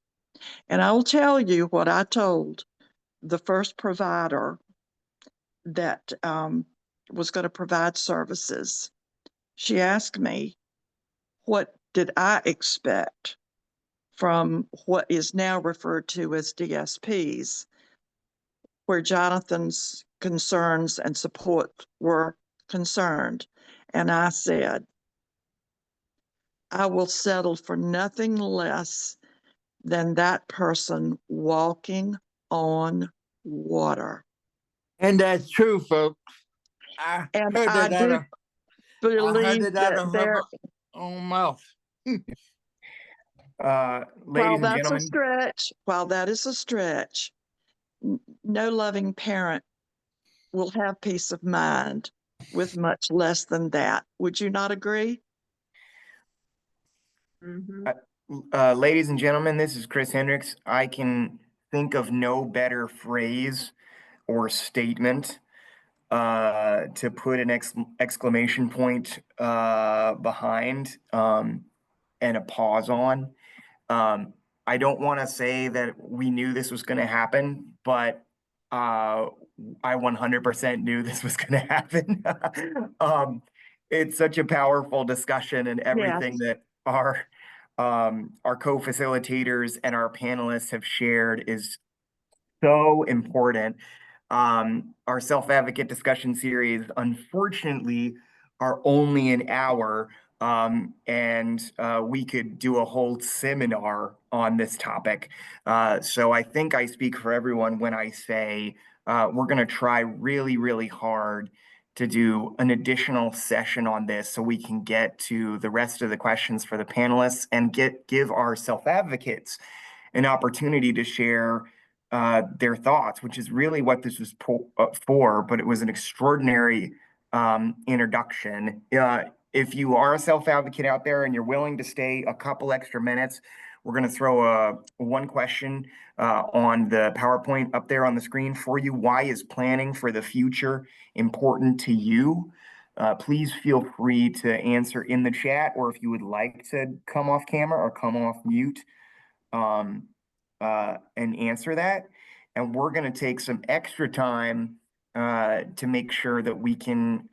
And I'll tell you what I told the first provider that was going to provide services. She asked me, what did I expect from what is now referred to as DSPs, where Jonathan's concerns and support were concerned. And I said, I will settle for nothing less than that person walking on water. And that's true, folks. I And heard I it out do of, believe that her there, own mouth. while Ladies and that's a gentlemen, stretch, while that is a stretch, no loving parent will have peace of mind with much less than that. Would you not agree? ladies and gentlemen, this is Chris Hendricks. I can think of no better phrase or statement to put an exclamation point behind and a pause on. I don't want to say that we knew this was going to happen, but I 100% knew this was going to happen. It's such a powerful discussion, and everything that our co-facilitators and our panelists have shared is so important. Our self-advocate discussion series, unfortunately, are only an hour. And we could do a whole seminar on this topic. So I think I speak for everyone when I say we're going to try really, really hard to do an additional session on this so we can get to the rest of the questions for the panelists and give our self-advocates an opportunity to share their thoughts, which is really what this was for, but it was an extraordinary introduction. If you are a self-advocate out there and you're willing to stay a couple extra minutes, we're going to throw one question on the PowerPoint up there on the screen for you. Why is planning for the future important to you? Please feel free to answer in the chat, or if you would like to come off camera or come off mute and answer that. And we're going to take some extra time to make sure that we can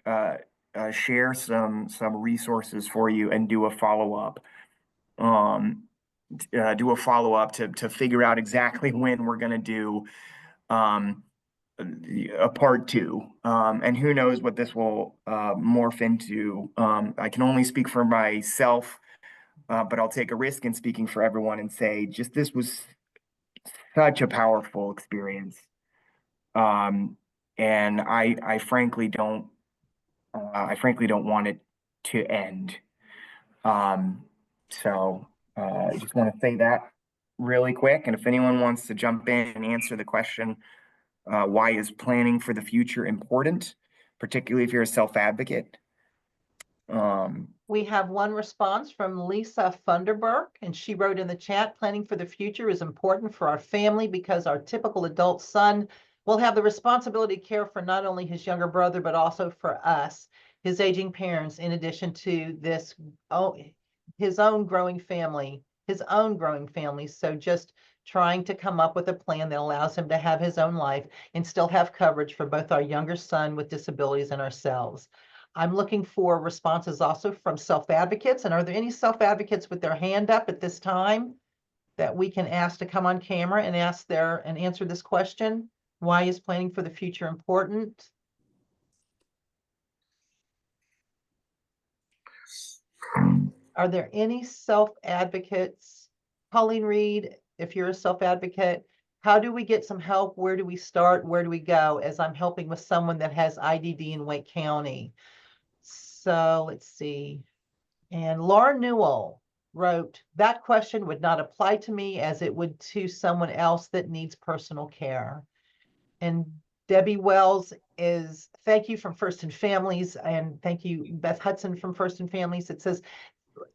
share some resources for you and do a follow-up. Do a follow-up to figure out exactly when we're going to do a part 2. And who knows what this will morph into. I can only speak for myself, but I'll take a risk in speaking for everyone and say just this was such a powerful experience. And I frankly don't want it to end. So I just want to say that really quick. And if anyone wants to jump in and answer the question, why is planning for the future important, particularly if you're a self-advocate? We have one response from Lisa Funderburk, and she wrote in the chat, planning for the future is important for our family because our typical adult son will have the responsibility to care for not only his younger brother, but also for us, his aging parents, in addition to this, his own growing family. So just trying to come up with a plan that allows him to have his own life and still have coverage for both our younger son with disabilities and ourselves. I'm looking for responses also from self-advocates. And are there any self-advocates with their hand up at this time that we can ask to come on camera and answer this question? Why is planning for the future important? Are there any self-advocates? Colleen Reed, if you're a self-advocate, how do we get some help? Where do we start? Where do we go? As I'm helping with someone that has IDD in Wake County. So let's see. And Laura Newell wrote, that question would not apply to me as it would to someone else that needs personal care. And Debbie Wells is, thank you from First and Families, and thank you, Beth Hudson from First and Families. It says,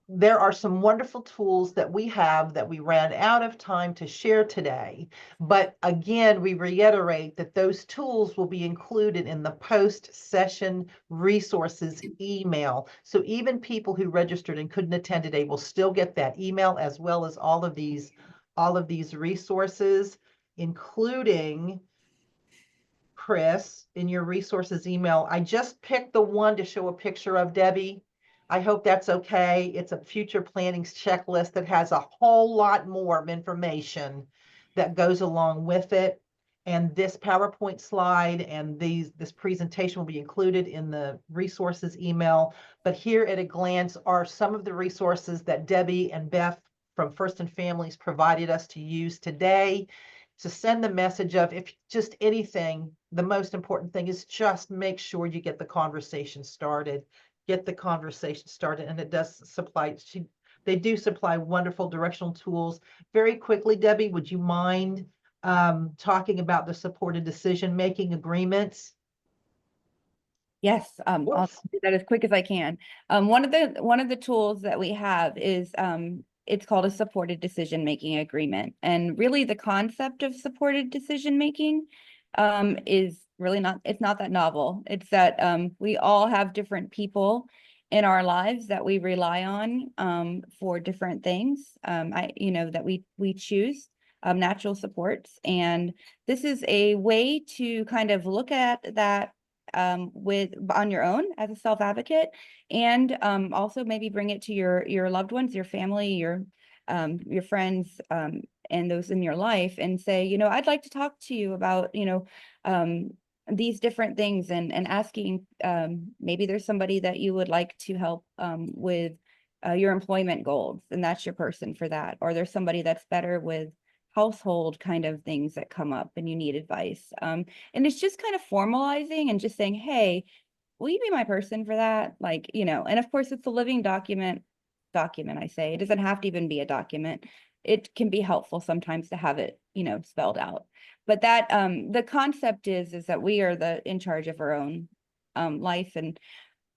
there are some wonderful tools that we have that we ran out of time to share today. But again, we reiterate that those tools will be included in the post-session resources email. So even people who registered and couldn't attend today will still get that email, as well as all of these resources, including Chris, in your resources email. I just picked the one to show a picture of Debbie. I hope that's okay. It's a future planning checklist that has a whole lot more information that goes along with it. And this PowerPoint slide and this presentation will be included in the resources email. But here at a glance are some of the resources that Debbie and Beth from First and Families provided us to use today to send the message of, if just anything, the most important thing is just make sure you get the conversation started. And it does supply, they do supply wonderful directional tools. Very quickly, Debbie, would you mind talking about the supported decision-making agreements? Yes, I'll do that as quick as I can. One of the tools that we have is it's called a supported decision-making agreement. And really the concept of supported decision-making is really it's not that novel. It's that we all have different people in our lives that we rely on for different things. That we choose natural supports. And this is a way to kind of look at that on your own as a self-advocate, and also maybe bring it to your loved ones, your family, your friends, and those in your life, and say, I'd like to talk to you about, these different things and asking, maybe there's somebody that you would like to help with your employment goals, and that's your person for that. Or there's somebody that's better with household kind of things that come up and you need advice. And it's just kind of formalizing and just saying, hey, will you be my person for that? Like, and of course it's a living document, I say. It doesn't have to even be a document. It can be helpful sometimes to have it, spelled out. But that, the concept is that we are in charge of our own life, and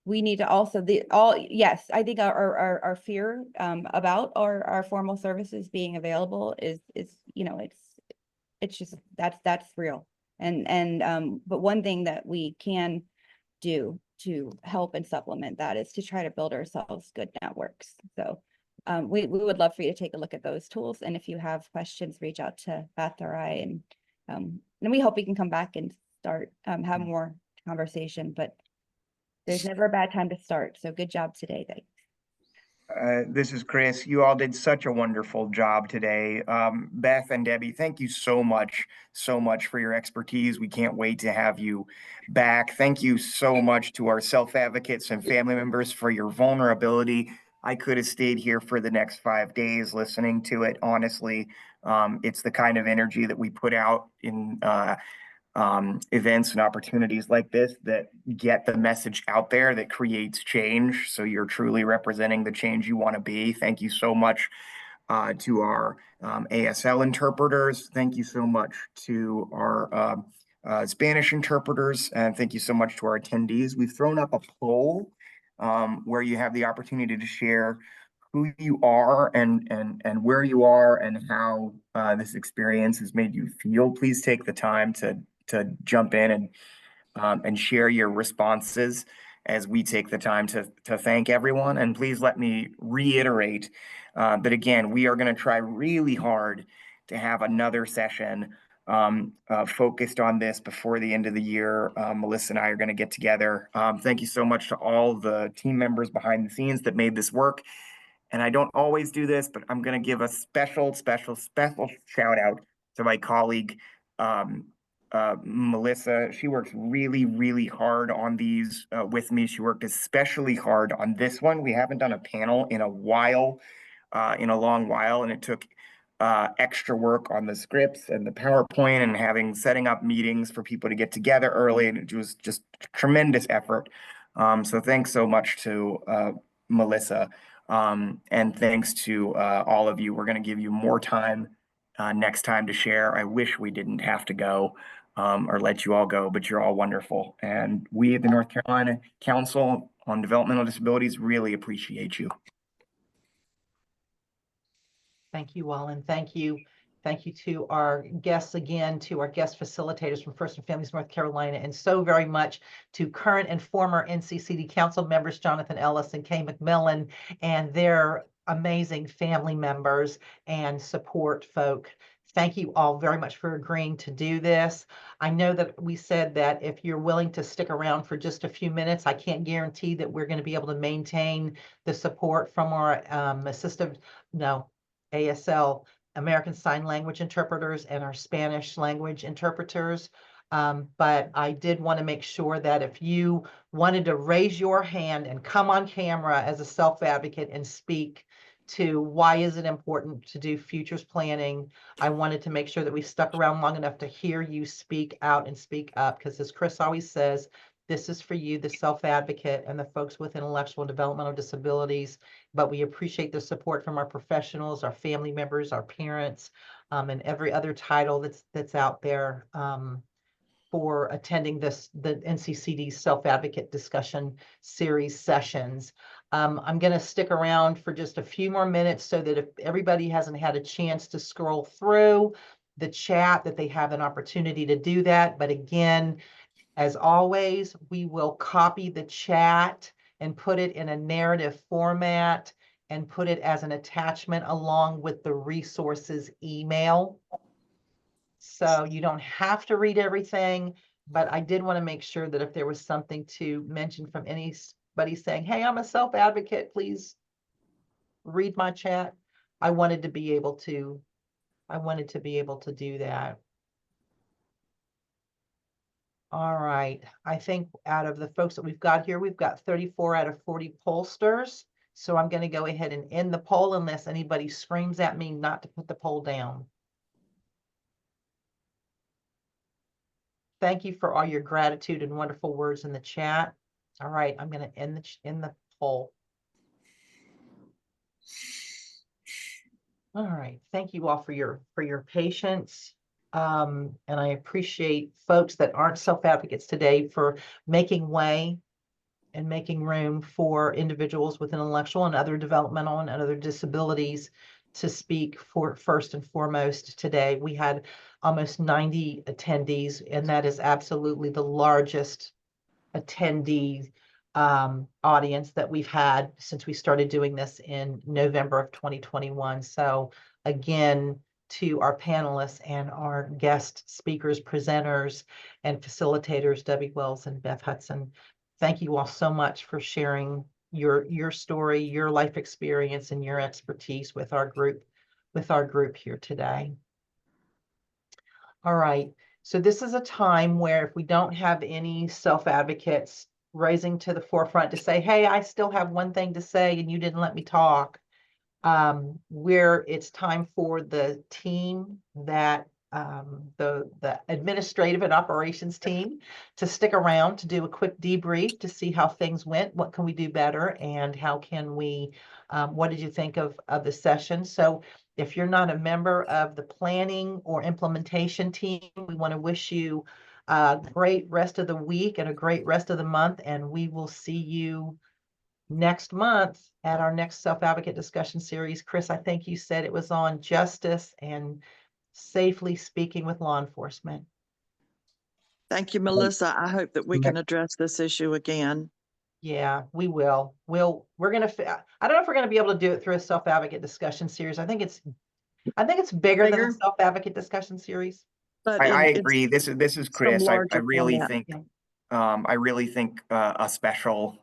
we need to also yes, I think our fear about our formal services being available is it's just that's real. But one thing that we can do to help and supplement that is to try to build ourselves good networks. So we would love for you to take a look at those tools. And if you have questions, reach out to Beth or I, and we hope we can come back and start have more conversation. But there's never a bad time to start. So good job today. Thanks. This is Chris. You all did such a wonderful job today. Beth and Debbie, thank you so much for your expertise. We can't wait to have you back. Thank you so much to our self-advocates and family members for your vulnerability. I could have stayed here for the next 5 days listening to it. Honestly, it's the kind of energy that we put out in events and opportunities like this that get the message out there, that creates change. So you're truly representing the change you want to be. Thank you so much to our ASL interpreters. Thank you so much to our Spanish interpreters. And thank you so much to our attendees. We've thrown up a poll where you have the opportunity to share who you are and where you are and how this experience has made you feel. Please take the time to jump in and share your responses as we take the time to thank everyone. And please let me reiterate that again, we are going to try really hard to have another session focused on this before the end of the year. Melissa and I are going to get together. Thank you so much to all the team members behind the scenes that made this work. And I don't always do this, but I'm going to give a special shout out to my colleague, Melissa. She works really hard on these with me. She worked especially hard on this one. We haven't done a panel in a while, in a long while, and it took extra work on the scripts and the PowerPoint and setting up meetings for people to get together early, and it was just tremendous effort. So thanks so much to Melissa, and thanks to all of you. We're going to give you more time next time to share. I wish we didn't have to go or let you all go, but you're all wonderful. And we at the North Carolina Council on Developmental Disabilities really appreciate you. Thank you all, and thank you to our guests again, to our guest facilitators from First and Families North Carolina, and so very much to current and former NCCD Council members, Jonathan Ellis and Kay McMillan, and their amazing family members and support folk. Thank you all very much for agreeing to do this. I know that we said that if you're willing to stick around for just a few minutes, I can't guarantee that we're going to be able to maintain the support from our ASL, American Sign Language interpreters, and our Spanish language interpreters. But I did want to make sure that if you wanted to raise your hand and come on camera as a self-advocate and speak to why is it important to do futures planning, I wanted to make sure that we stuck around long enough to hear you speak out and speak up, because as Chris always says, this is for you, the self-advocate, and the folks with intellectual and developmental disabilities. But we appreciate the support from our professionals, our family members, our parents, and every other title that's out there for attending the NCCD self-advocate discussion series sessions. I'm going to stick around for just a few more minutes so that if everybody hasn't had a chance to scroll through the chat, that they have an opportunity to do that. But again, as always, we will copy the chat and put it in a narrative format and put it as an attachment along with the resources email. So you don't have to read everything, but I did want to make sure that if there was something to mention from anybody saying, hey, I'm a self-advocate, please read my chat. I wanted to be able to do that. All right, I think out of the folks that we've got here, we've got 34 out of 40 pollsters. So I'm going to go ahead and end the poll unless anybody screams at me not to put the poll down. Thank you for all your gratitude and wonderful words in the chat. All right, I'm going to end the poll. All right, thank you all for your patience. And I appreciate folks that aren't self-advocates today for making way and making room for individuals with intellectual and other developmental and other disabilities to speak for first and foremost today. We had almost 90 attendees, and that is absolutely the largest attendee audience that we've had since we started doing this in November of 2021. So again, to our panelists and our guest speakers, presenters, and facilitators, Debbie Wells and Beth Hudson, thank you all so much for sharing your story, your life experience, and your expertise with our group here today. All right, so this is a time where if we don't have any self-advocates rising to the forefront to say, hey, I still have one thing to say and you didn't let me talk, where it's time for the team that the administrative and operations team to stick around to do a quick debrief to see how things went, what can we do better, and how can we, what did you think of the session? So if you're not a member of the planning or implementation team, we want to wish you a great rest of the week and a great rest of the month, and we will see you next month at our next self-advocate discussion series. Chris, I think you said it was on justice and safely speaking with law enforcement. Thank you, Melissa. I hope that we can address this issue again. Yeah, we will. We're gonna. I don't know if we're gonna be able to do it through a self-advocate discussion series. I think it's bigger than a self-advocate discussion series. But I agree. This is Chris. I really format. think a special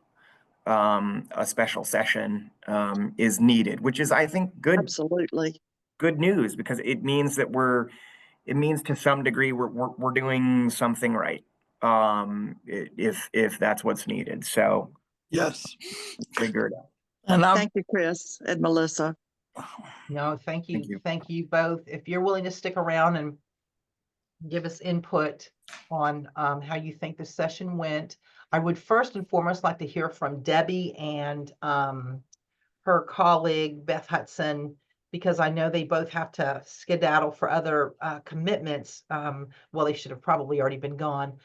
session is needed, which is, I think, Absolutely. good news, because it means that it means to some degree we're doing something right, if that's what's needed. So Yes. figure it out. And Thank you, Chris and Melissa. No, thank you. Thank you. Thank you both. If you're willing to stick around and give us input on how you think the session went, I would first and foremost like to hear from Debbie and her colleague, Beth Hudson, because I know they both have to skedaddle for other commitments. Well, they should have probably already been gone.